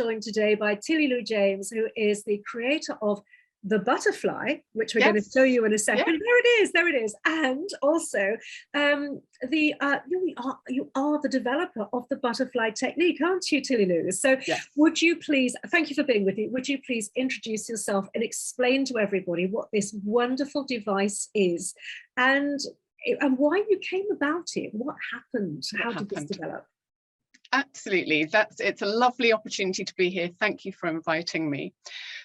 joined today by TillyLou James, who is the creator of the Buttafly, which we're going to show you in a second. Yes. There it is. And also, you are the developer of the Buttafly technique, aren't you, TillyLou? So would you please, thank you for being with me, would you please introduce yourself and explain to everybody what this wonderful device is and why you came about it? What happened? How did this develop? Absolutely, it's a lovely opportunity to be here. Thank you for inviting me.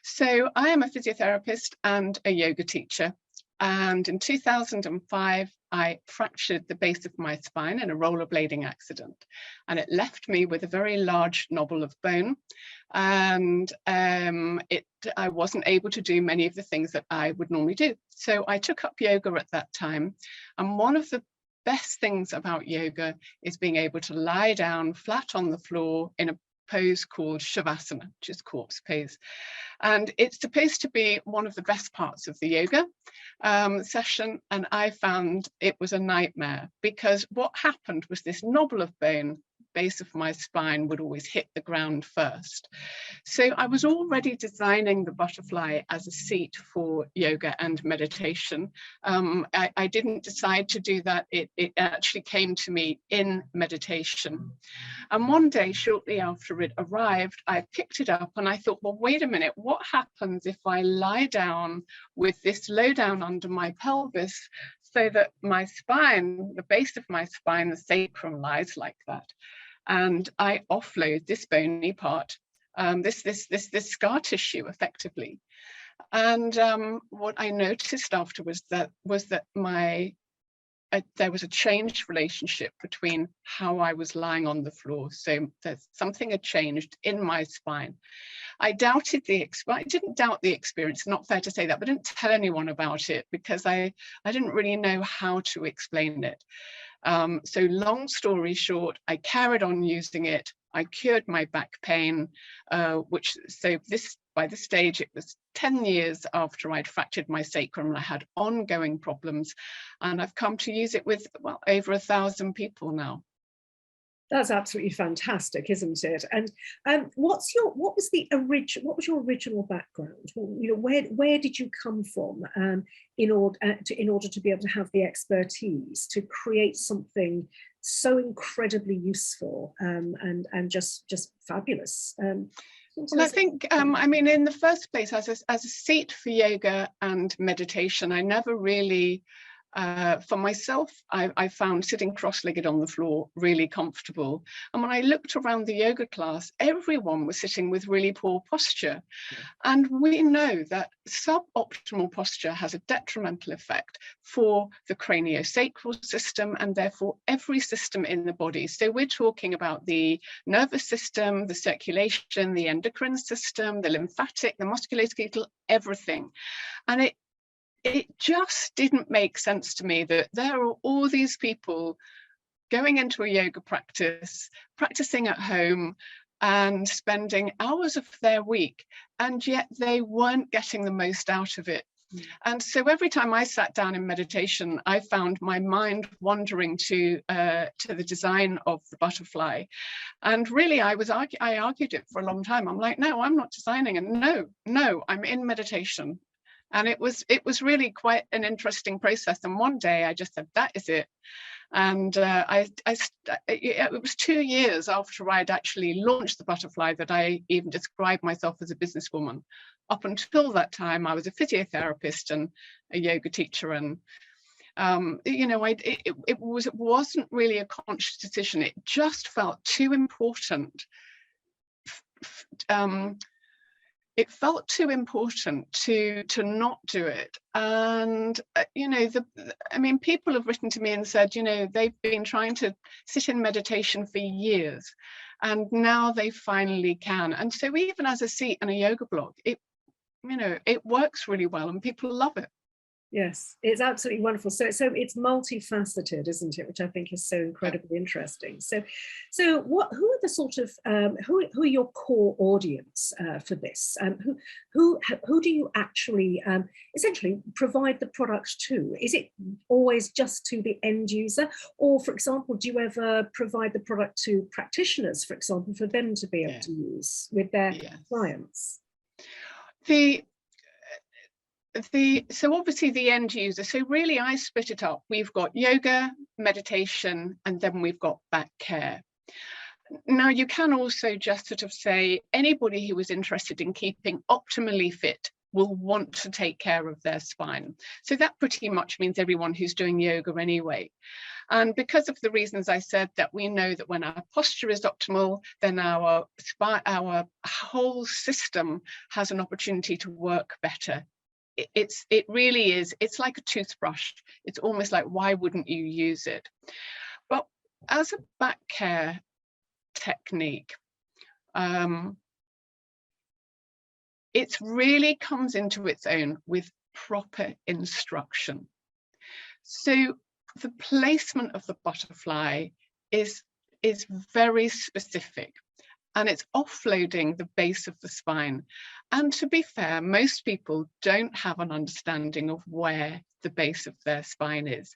So I am a physiotherapist and a yoga teacher, and in 2005 I fractured the base of my spine in a rollerblading accident, and it left me with a very large knobble of bone, and I wasn't able to do many of the things that I would normally do. So I took up yoga at that time, and one of the best things about yoga is being able to lie down flat on the floor in a pose called Shavasana, which is corpse pose. And it's supposed to be one of the best parts of the yoga session. And I found it was a nightmare, because what happened was this knobble of bone, base of my spine, would always hit the ground first. So I was already designing the Buttafly as a seat for yoga and meditation. I didn't decide to do that. It actually came to me in meditation. And one day, shortly after it arrived, I picked it up and I thought, well, wait a minute, what happens if I lie down with this low down under my pelvis so that my spine, the base of my spine, the sacrum, lies like that? And I offload this bony part, this scar tissue, effectively. And what I noticed afterwards was that there was a changed relationship between how I was lying on the floor. So something had changed in my spine. I didn't doubt the experience, not fair to say that, but I didn't tell anyone about it because I didn't really know how to explain it. So long story short, I carried on using it. I cured my back pain, by this stage, it was 10 years after I'd fractured my sacrum and I had ongoing problems. And I've come to use it with, well, over 1,000 people now. That's absolutely fantastic, isn't it? And what was your original background? You know, where did you come from in order to be able to have the expertise to create something so incredibly useful and just fabulous? Well, I think, I mean, in the first place, as a seat for yoga and meditation, I never really, for myself, I found sitting cross-legged on the floor really comfortable. And when I looked around the yoga class, everyone was sitting with really poor posture. Yeah. And we know that suboptimal posture has a detrimental effect for the craniosacral system and therefore every system in the body. So we're talking about the nervous system, the circulation, the endocrine system, the lymphatic, the musculoskeletal, everything. And it just didn't make sense to me that there are all these people going into a yoga practice, practicing at home and spending hours of their week, and yet they weren't getting the most out of it. And so every time I sat down in meditation, I found my mind wandering to the design of the Buttafly. And really, I argued it for a long time. I'm like, no, I'm not designing, and no, I'm in meditation. And it was really quite an interesting process. And one day I just said, that is it. And it was 2 years after I'd actually launched the Buttafly that I even described myself as a businesswoman. Up until that time, I was a physiotherapist and a yoga teacher. And, you know, it wasn't really a conscious decision. It just felt too important. It felt too important to not do it. And, you know, I mean, people have written to me and said, you know, they've been trying to sit in meditation for years and now they finally can. And so even as a seat and a yoga block, you know, it works really well and people love it. Yes, it's absolutely wonderful. So it's multifaceted, isn't it? Which I think is so incredibly interesting. So who are the sort of who are your core audience for this? Who do you actually essentially provide the product to? Is it always just to the end user, or for example, do you ever provide the product to practitioners, for example, for them to be able to use with their clients? So obviously the end user, so really I split it up. We've got yoga, meditation, and then we've got back care. Now you can also just sort of say anybody who is interested in keeping optimally fit will want to take care of their spine. So that pretty much means everyone who's doing yoga anyway. And because of the reasons I said, that we know that when our posture is optimal, then our whole system has an opportunity to work better. It really is, it's like a toothbrush. It's almost like, why wouldn't you use it? But as a back care technique, it really comes into its own with proper instruction. So the placement of the Buttafly is very specific, and it's offloading the base of the spine. And to be fair, most people don't have an understanding of where the base of their spine is.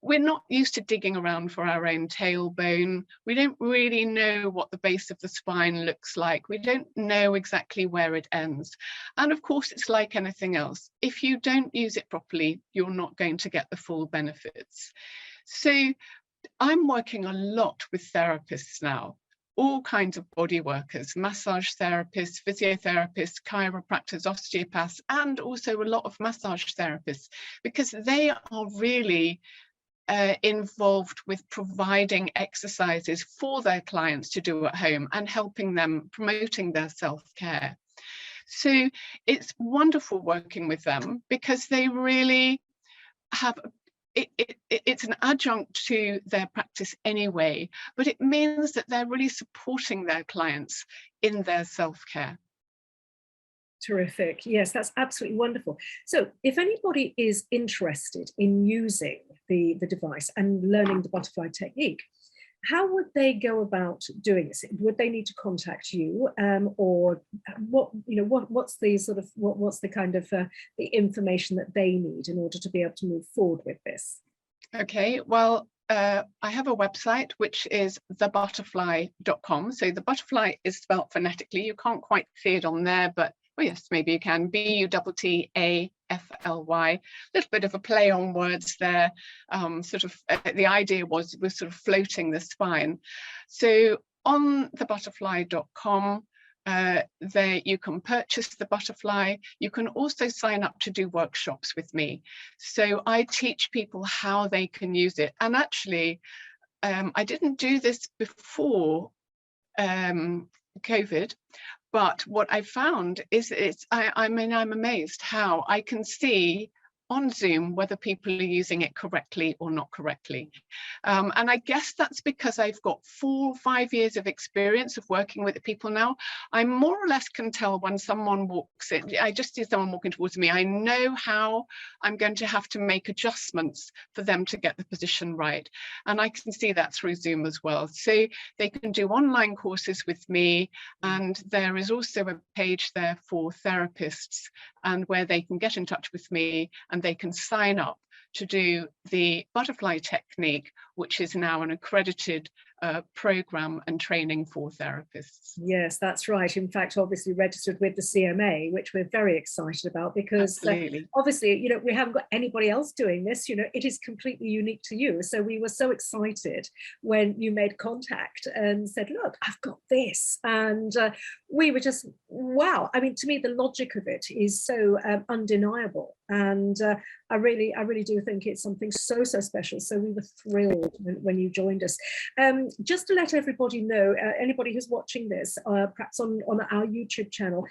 We're not used to digging around for our own tailbone. We don't really know what the base of the spine looks like. We don't know exactly where it ends. And of course, it's like anything else. If you don't use it properly, you're not going to get the full benefits. So I'm working a lot with therapists now, all kinds of body workers, massage therapists, physiotherapists, chiropractors, osteopaths, and also a lot of massage therapists, because they are really involved with providing exercises for their clients to do at home and helping them, promoting their self-care. So it's wonderful working with them because they really have it's an adjunct to their practice anyway, but it means that they're really supporting their clients in their self-care. Terrific. Yes, that's absolutely wonderful. So if anybody is interested in using the device and learning the Buttafly technique, how would they go about doing this? Would they need to contact you, or what's the sort of what's the kind of the information that they need in order to be able to move forward with this? Okay, well, I have a website which is thebuttafly.com. So the Buttafly is spelled phonetically. You can't quite see it on there, but well, yes, maybe you can. Buttafly, a little bit of a play on words there. The idea was we're sort of floating the spine. So on thebuttafly.com, there you can purchase the Buttafly. You can also sign up to do workshops with me. So I teach people how they can use it. And actually, I didn't do this before COVID. But what I found is I'm amazed how I can see on Zoom whether people are using it correctly or not correctly. And I guess that's because I've got 4 or 5 years of experience of working with people now. I more or less can tell when someone walks in. I just see someone walking towards me. I know how I'm going to have to make adjustments for them to get the position right. And I can see that through Zoom as well. So they can do online courses with me. And there is also a page there for therapists, and where they can get in touch with me and they can sign up to do the Buttafly technique, which is now an accredited program and training for therapists. Yes, that's right. In fact, obviously registered with the CMA, which we're very excited about, because obviously, we haven't got anybody else doing this. It is completely unique to you. So we were so excited when you made contact and said, look, I've got this. And we were just, wow. I mean, to me, the logic of it is so undeniable. And I really do think it's something so special. So we were thrilled when you joined us. Just to let everybody know, anybody who's watching this, perhaps on our YouTube channel,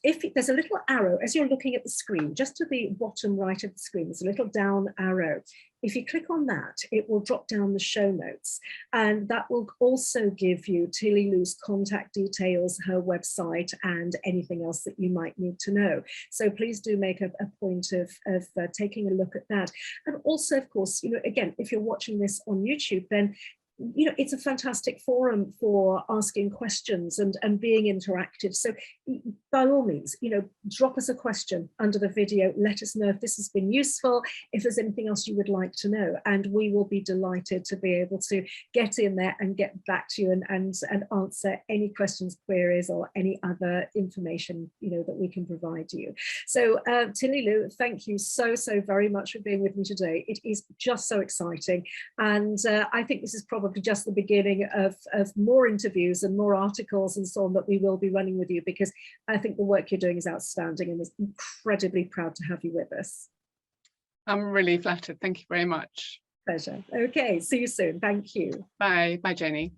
if there's a little arrow as you're looking at the screen, just to the bottom right of the screen, there's a little down arrow. If you click on that, it will drop down the show notes, and that will also give you TillyLou's contact details, her website, and anything else that you might need to know. So please do make a point of taking a look at that. And also, of course, again, if you're watching this on YouTube, then it's a fantastic forum for asking questions and being interactive. So by all means, drop us a question under the video. Let us know if this has been useful, if there's anything else you would like to know, and we will be delighted to be able to get in there and get back to you and answer any questions, queries, or any other information, that we can provide you. So TillyLou, thank you so very much for being with me today. It is just so exciting. And I think this is probably just the beginning of more interviews and more articles and so on that we will be running with you, because I think the work you're doing is outstanding, and we're incredibly proud to have you with us. I'm really flattered. Thank you very much. Pleasure. Okay, see you soon. Thank you. Bye. Bye, Jayney.